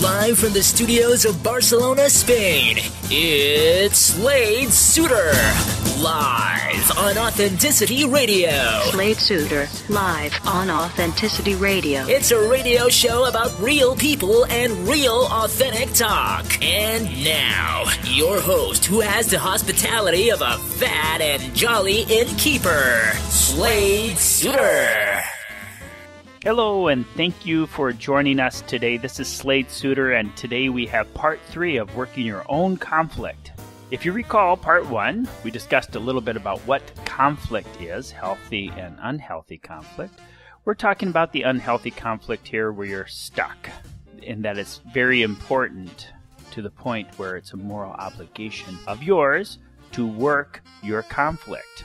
Live from the studios of Barcelona, Spain, it's Slade Suiter. Live on Authenticity Radio. Slade Suiter, live on Authenticity Radio. It's a radio show about real people and real authentic talk. And now, your host who has the hospitality of a fat and jolly innkeeper, Slade Suiter. Hello, and thank you for joining us today. This is Slade Suiter, and today we have part 3 of Working Your Own Conflict. If you recall, part 1, we discussed a little bit about what conflict is, healthy and unhealthy conflict. We're talking about the unhealthy conflict here where you're stuck, and that it's very important to the point where it's a moral obligation of yours to work your conflict.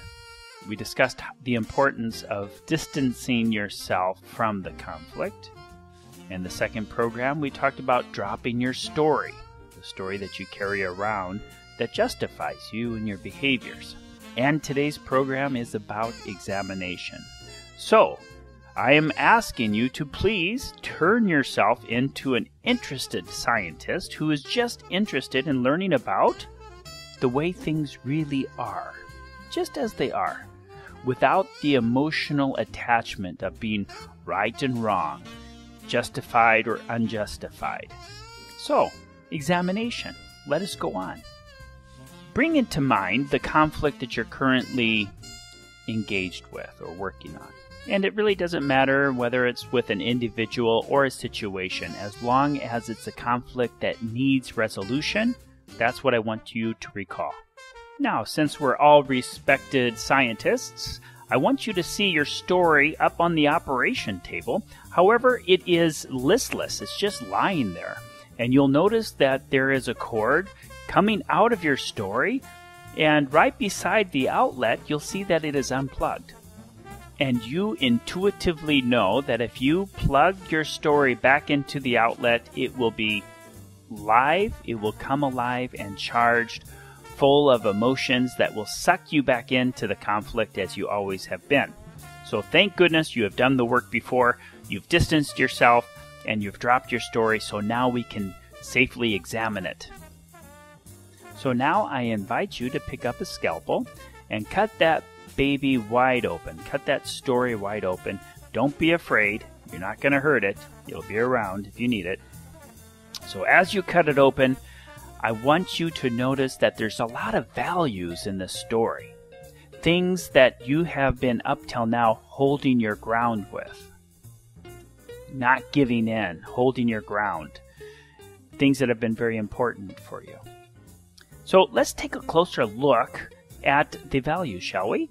We discussed the importance of distancing yourself from the conflict. In the second program, we talked about dropping your story, the story that you carry around that justifies you and your behaviors. And today's program is about examination. So, I am asking you to please turn yourself into an interested scientist who is just interested in learning about the way things really are, just as they are, without the emotional attachment of being right and wrong, justified or unjustified. So, examination. Let us go on. Bring into mind the conflict that you're currently engaged with or working on. And it really doesn't matter whether it's with an individual or a situation, as long as it's a conflict that needs resolution. That's what I want you to recall. Now, since we're all respected scientists, I want you to see your story up on the operation table. However, it is listless. It's just lying there. And you'll notice that there is a cord coming out of your story, and right beside the outlet, you'll see that it is unplugged. And you intuitively know that if you plug your story back into the outlet, it will be live, it will come alive and charged, full of emotions that will suck you back into the conflict as you always have been. So thank goodness you have done the work before, you've distanced yourself, and you've dropped your story, so now we can safely examine it. So now I invite you to pick up a scalpel and cut that baby wide open. Cut that story wide open. Don't be afraid. You're not going to hurt it. It'll be around if you need it. So as you cut it open, I want you to notice that there's a lot of values in this story. Things that you have been up till now holding your ground with. Not giving in, holding your ground. Things that have been very important for you. So let's take a closer look at the values, shall we?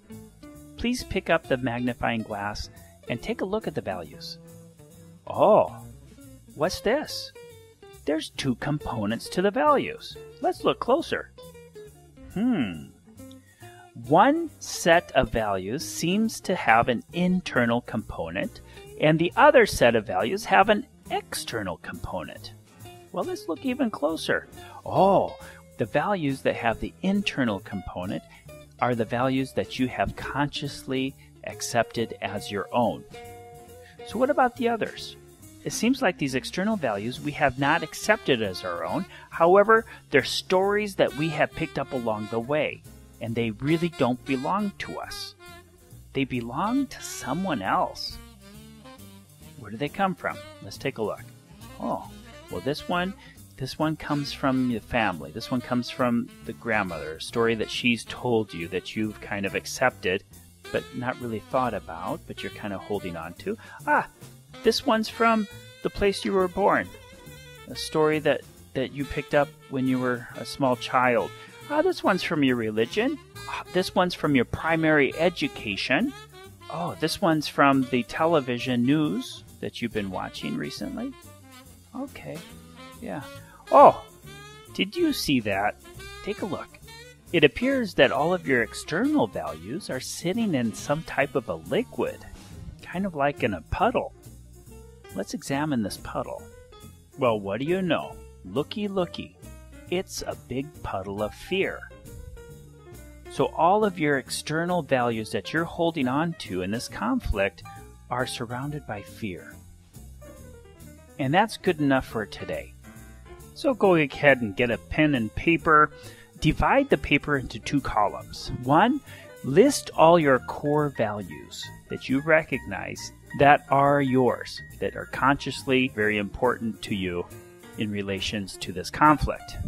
Please pick up the magnifying glass and take a look at the values. Oh, what's this? There's 2 components to the values. Let's look closer. One set of values seems to have an internal component, and the other set of values have an external component. Well, let's look even closer. Oh, the values that have the internal component are the values that you have consciously accepted as your own. So what about the others? It seems like these external values we have not accepted as our own. However, they're stories that we have picked up along the way, and they really don't belong to us. They belong to someone else. Where do they come from? Let's take a look. Oh, well, this one comes from the family. This one comes from the grandmother, a story that she's told you that you've kind of accepted, but not really thought about, but you're kind of holding on to. This one's from the place you were born, a story that you picked up when you were a small child. This one's from your religion. This one's from your primary education. Oh, this one's from the television news that you've been watching recently. Okay, yeah. Oh, did you see that? Take a look. It appears that all of your external values are sitting in some type of a liquid, kind of like in a puddle. Let's examine this puddle. Well, what do you know? Looky, looky. It's a big puddle of fear. So all of your external values that you're holding on to in this conflict are surrounded by fear. And that's good enough for today. So go ahead and get a pen and paper. Divide the paper into 2 columns. 1, list all your core values that you recognize that are yours, that are consciously very important to you in relations to this conflict.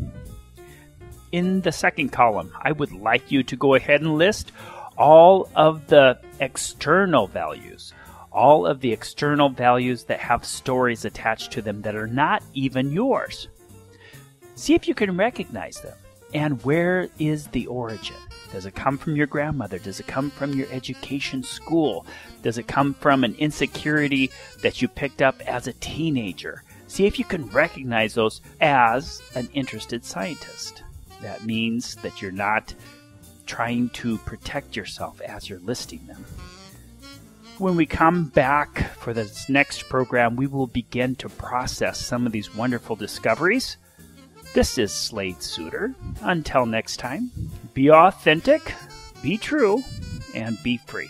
In the second column, I would like you to go ahead and list all of the external values, all of the external values that have stories attached to them that are not even yours. See if you can recognize them. And where is the origin? Does it come from your grandmother? Does it come from your education school? Does it come from an insecurity that you picked up as a teenager? See if you can recognize those as an interested scientist. That means that you're not trying to protect yourself as you're listing them. When we come back for this next program, we will begin to process some of these wonderful discoveries. This is Slade Suiter. Until next time, be authentic, be true, and be free.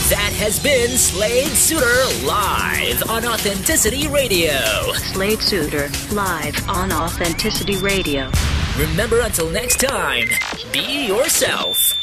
That has been Slade Suiter live on Authenticity Radio. Slade Suiter, live on Authenticity Radio. Remember, until next time, be yourself.